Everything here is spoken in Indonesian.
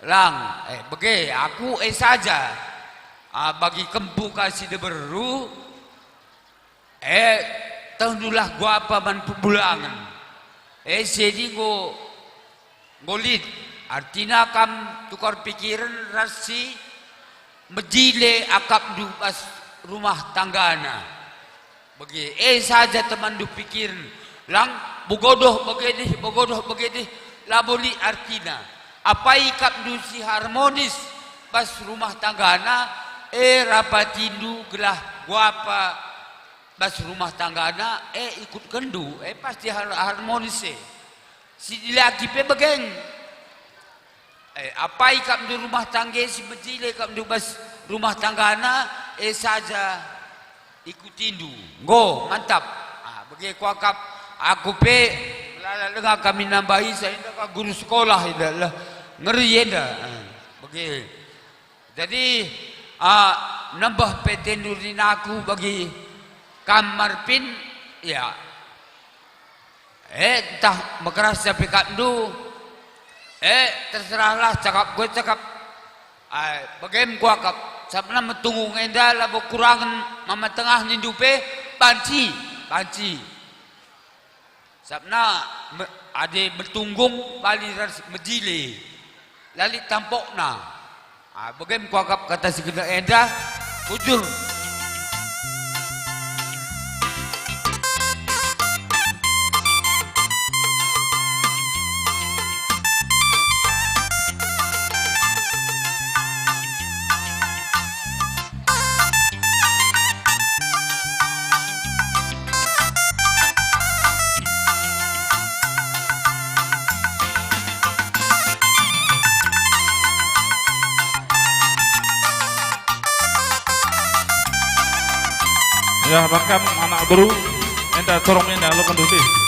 lang bagi aku saja bagi kempu kasih de beru tahunlah gua apa man pebulangan jadi ngolit artinya kam tukar pikiran rasi mejile akap du pas rumah tanggana bagi saja teman du pikiran lang bogodoh begini laboli artina apa ikap du si harmonis pas rumah tanggana rapatindu gelah guapa pas rumah tanggana ikut kendu pasti harmonis si laki pe begeng apa ikap du rumah tangga si bejile ikap du pas rumah tanggana saja ikutindu go mantap bagi kuakap aku pe lala kami nambahi saya ka guru sekolah idalah ngeri bagi jadi nambah petendurin aku bagi kamar pin ya entah mekeras sampai kandu terserahlah cakap gue cakap bagaimana gua kap sabna metunggu ngenda lah kurangan mama tengah nindupe panci sabna ade bertunggung bali mejile lali tampokna bagaimana gua kap kata si kena enda ujur ya bahkan anak baru enda corong enda lo kenduli